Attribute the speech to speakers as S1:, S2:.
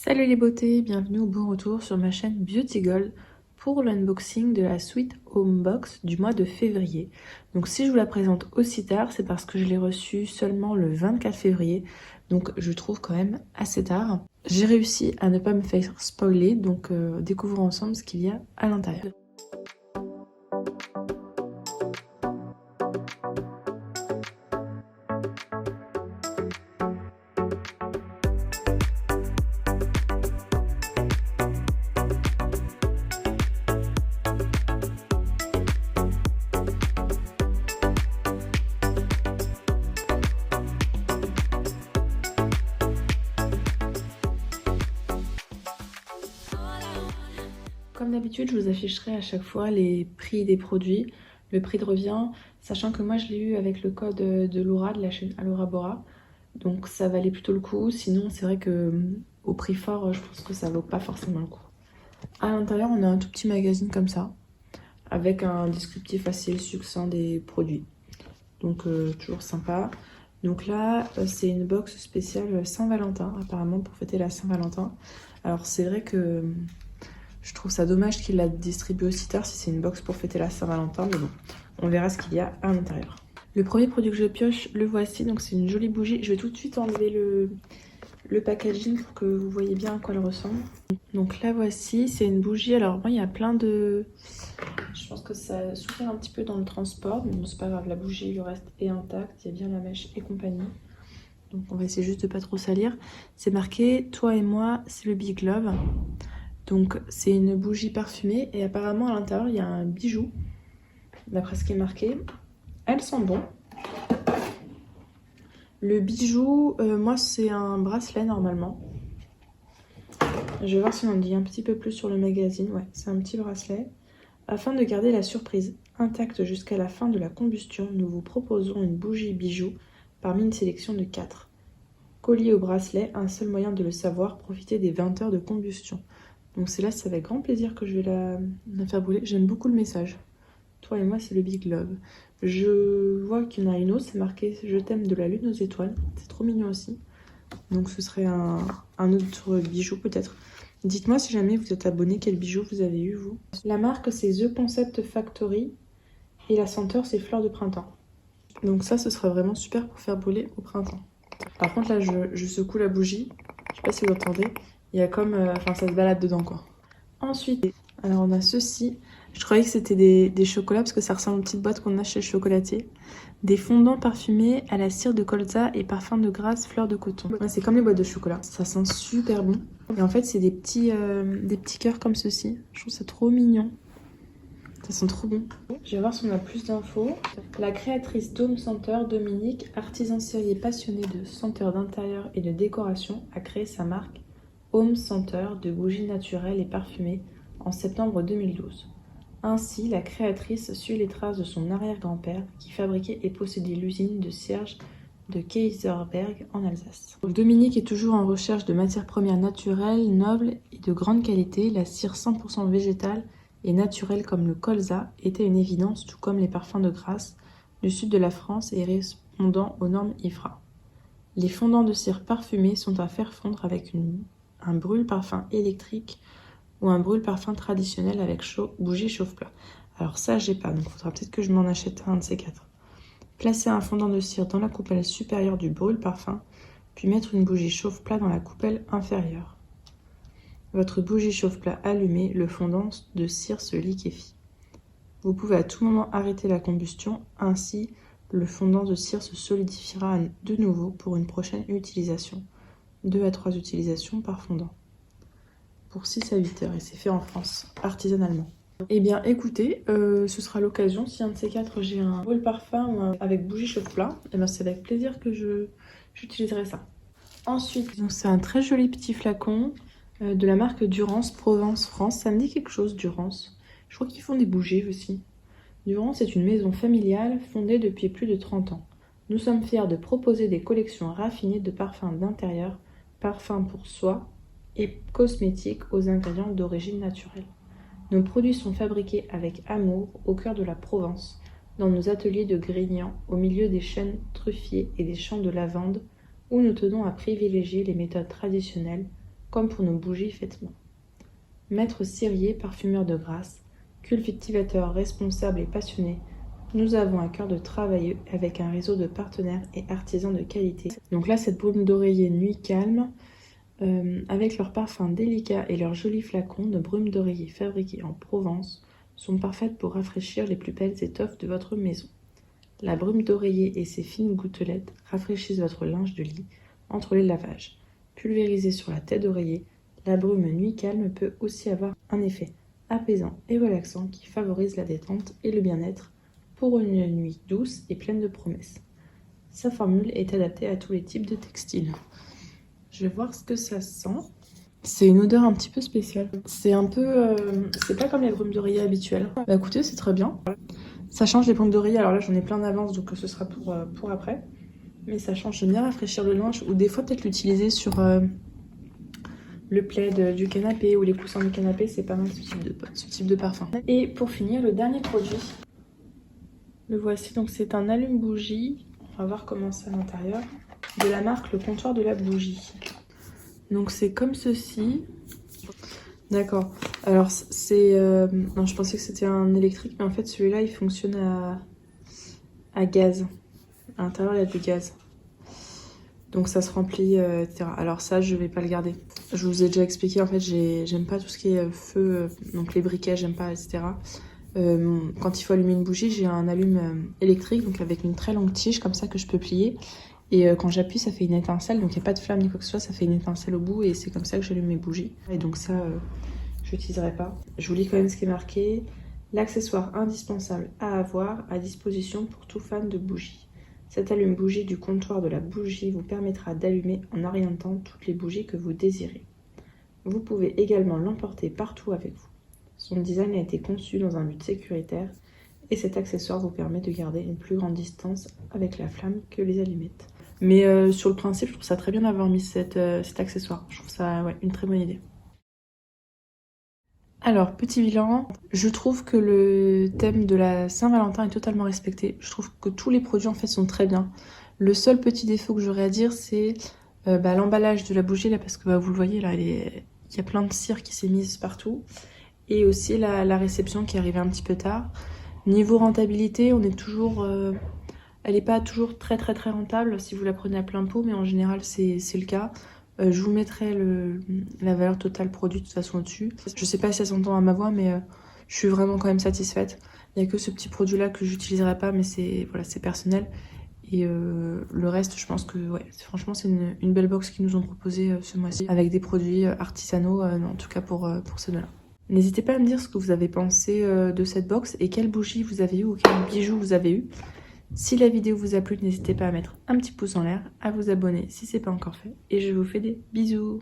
S1: Salut les beautés, bienvenue au bon retour sur ma chaîne Beauty Gold pour l'unboxing de la Sweet Home Box du mois de février. Donc si je vous la présente aussi tard, c'est parce que je l'ai reçue seulement le 24 février, donc je trouve quand même assez tard. J'ai réussi à ne pas me faire spoiler, donc découvrons ensemble ce qu'il y a à l'intérieur. Comme d'habitude, je vous afficherai à chaque fois les prix des produits, le prix de revient, sachant que moi je l'ai eu avec le code de Laura, de la chaîne Alora Bora, donc ça valait plutôt le coup. Sinon, c'est vrai que au prix fort, je pense que ça vaut pas forcément le coup. À l'intérieur, on a un tout petit magazine comme ça, avec un descriptif assez succinct des produits, donc toujours sympa. Donc là, c'est une box spéciale Saint-Valentin, apparemment pour fêter la Saint-Valentin. Alors c'est vrai que je trouve ça dommage qu'il la distribue aussi tard si c'est une box pour fêter la Saint-Valentin, mais bon, on verra ce qu'il y a à l'intérieur. Le premier produit que je pioche, le voici, donc c'est une jolie bougie. Je vais tout de suite enlever le packaging pour que vous voyez bien à quoi elle ressemble. Donc la voici, c'est une bougie. Alors moi, il y a plein de... Je pense que ça souffre un petit peu dans le transport, mais bon, c'est pas grave, la bougie, le reste est intact, il y a bien la mèche et compagnie. Donc on va essayer juste de pas trop salir. C'est marqué « Toi et moi, c'est le Big Love ». Donc c'est une bougie parfumée et apparemment à l'intérieur il y a un bijou, d'après ce qui est marqué. Elle sent bon. Le bijou, moi c'est un bracelet normalement. Je vais voir si on en dit un petit peu plus sur le magazine. Ouais, c'est un petit bracelet. Afin de garder la surprise intacte jusqu'à la fin de la combustion, nous vous proposons une bougie bijou parmi une sélection de 4. Collier au bracelet, un seul moyen de le savoir, profitez des 20 heures de combustion. Donc c'est là, c'est avec grand plaisir que je vais la faire brûler. J'aime beaucoup le message. Toi et moi, c'est le Big Love. Je vois qu'il y en a une autre, c'est marqué « Je t'aime de la lune aux étoiles ». C'est trop mignon aussi. Donc ce serait un autre bijou peut-être. Dites-moi si jamais vous êtes abonné, quel bijou vous avez eu vous. La marque c'est The Concept Factory et la senteur c'est Fleur de printemps. Donc ça, ce sera vraiment super pour faire brûler au printemps. Par contre là, je secoue la bougie. Je sais pas si vous entendez. Il y a comme... Enfin, ça se balade dedans, quoi. Ensuite, alors on a ceci. Je croyais que c'était des chocolats parce que ça ressemble aux petites boîtes qu'on a chez le chocolatier. Des fondants parfumés à la cire de colza et parfum de grasse fleur de coton. Ouais, c'est comme les boîtes de chocolat. Ça sent super bon. Et en fait, c'est des petits cœurs comme ceci. Je trouve ça trop mignon. Ça sent trop bon. Je vais voir si on a plus d'infos. La créatrice d'Home Center, Dominique, artisan serrier passionné de senteurs d'intérieur et de décoration, a créé sa marque Home Center de bougies naturelles et parfumées en septembre 2012. Ainsi, la créatrice suit les traces de son arrière-grand-père qui fabriquait et possédait l'usine de cierges de Kaiserberg en Alsace. Dominique est toujours en recherche de matières premières naturelles, nobles et de grande qualité. La cire 100% végétale et naturelle comme le colza était une évidence, tout comme les parfums de grasse du sud de la France et répondant aux normes IFRA. Les fondants de cire parfumés sont à faire fondre avec un brûle-parfum électrique ou un brûle-parfum traditionnel avec bougie chauffe-plat. Alors ça, j'ai pas, donc il faudra peut-être que je m'en achète un de ces 4. Placez un fondant de cire dans la coupelle supérieure du brûle-parfum, puis mettre une bougie chauffe-plat dans la coupelle inférieure. Votre bougie chauffe-plat allumée, le fondant de cire se liquéfie. Vous pouvez à tout moment arrêter la combustion, ainsi le fondant de cire se solidifiera de nouveau pour une prochaine utilisation. 2 à 3 utilisations par fondant. Pour 6 à 8 heures, et c'est fait en France, artisanalement. Eh bien écoutez, ce sera l'occasion, si un de ces 4 j'ai un brûle-parfum avec bougie chauffe-plat, et bien c'est avec plaisir que j'utiliserai ça. Ensuite, c'est un très joli petit flacon de la marque Durance Provence France. Ça me dit quelque chose, Durance. Je crois qu'ils font des bougies aussi. Durance est une maison familiale fondée depuis plus de 30 ans. Nous sommes fiers de proposer des collections raffinées de parfums d'intérieur, parfums pour soi et cosmétiques aux ingrédients d'origine naturelle. Nos produits sont fabriqués avec amour au cœur de la Provence, dans nos ateliers de Grignan, au milieu des chênes truffiers et des champs de lavande, où nous tenons à privilégier les méthodes traditionnelles comme pour nos bougies faites main. Maître cirier, parfumeur de grâce, cultivateur responsable et passionné, nous avons à cœur de travailler avec un réseau de partenaires et artisans de qualité. Donc là, cette brume d'oreiller Nuit Calme, avec leur parfum délicat et leurs jolis flacons de brume d'oreiller fabriqués en Provence, sont parfaites pour rafraîchir les plus belles étoffes de votre maison. La brume d'oreiller et ses fines gouttelettes rafraîchissent votre linge de lit entre les lavages. Pulvérisée sur la tête d'oreiller, la brume Nuit Calme peut aussi avoir un effet apaisant et relaxant qui favorise la détente et le bien-être pour une nuit douce et pleine de promesses. Sa formule est adaptée à tous les types de textiles. Je vais voir ce que ça sent. C'est une odeur un petit peu spéciale. C'est un peu... c'est pas comme les brumes d'oreiller habituelles. Bah écoutez, c'est très bien. Ça change les brumes d'oreiller. Alors là, j'en ai plein d'avance, donc ce sera pour après. Mais ça change, j'aime bien rafraîchir le linge. Ou des fois, peut-être l'utiliser sur le plaid du canapé ou les coussins du canapé. C'est pas mal ce type de parfum. Et pour finir, le dernier produit. Le voici, donc c'est un allume-bougie. On va voir comment c'est à l'intérieur. De la marque Le Comptoir de la Bougie. Donc c'est comme ceci. D'accord. Alors c'est... non, je pensais que c'était un électrique, mais en fait celui-là il fonctionne à gaz. À l'intérieur il y a du gaz. Donc ça se remplit, etc. Alors ça je vais pas le garder. Je vous ai déjà expliqué, en fait j'aime pas tout ce qui est feu, donc les briquets j'aime pas, etc. Quand il faut allumer une bougie, j'ai un allume électrique, donc avec une très longue tige comme ça que je peux plier. Et quand j'appuie, ça fait une étincelle, donc il n'y a pas de flamme ni quoi que ce soit, ça fait une étincelle au bout et c'est comme ça que j'allume mes bougies. Et donc ça, je l'utiliserai pas. Je vous lis quand même ce qui est marqué. L'accessoire indispensable à avoir à disposition pour tout fan de bougies. Cet allume-bougie du comptoir de la bougie vous permettra d'allumer en un rien de temps toutes les bougies que vous désirez. Vous pouvez également l'emporter partout avec vous. Son design a été conçu dans un but sécuritaire et cet accessoire vous permet de garder une plus grande distance avec la flamme que les allumettes. Mais sur le principe, je trouve ça très bien d'avoir mis cet accessoire. Je trouve ça une très bonne idée. Alors, petit bilan, je trouve que le thème de la Saint-Valentin est totalement respecté. Je trouve que tous les produits en fait sont très bien. Le seul petit défaut que j'aurais à dire, c'est l'emballage de la bougie, là, parce que vous le voyez, là, il y a plein de cire qui s'est mise partout. Et aussi la réception qui est arrivée un petit peu tard. Niveau rentabilité, on est toujours... elle n'est pas toujours très rentable si vous la prenez à plein pot, mais en général c'est le cas. Je vous mettrai la valeur totale produit de toute façon au-dessus. Je sais pas si ça s'entend à ma voix, mais je suis vraiment quand même satisfaite. Il n'y a que ce petit produit là que j'utiliserai pas, mais c'est personnel. Et le reste, je pense que franchement c'est une belle box qu'ils nous ont proposé ce mois-ci, avec des produits artisanaux, en tout cas pour ces deux-là. N'hésitez pas à me dire ce que vous avez pensé de cette box et quelle bougie vous avez eu ou quel bijou vous avez eu. Si la vidéo vous a plu, n'hésitez pas à mettre un petit pouce en l'air, à vous abonner si ce n'est pas encore fait. Et je vous fais des bisous.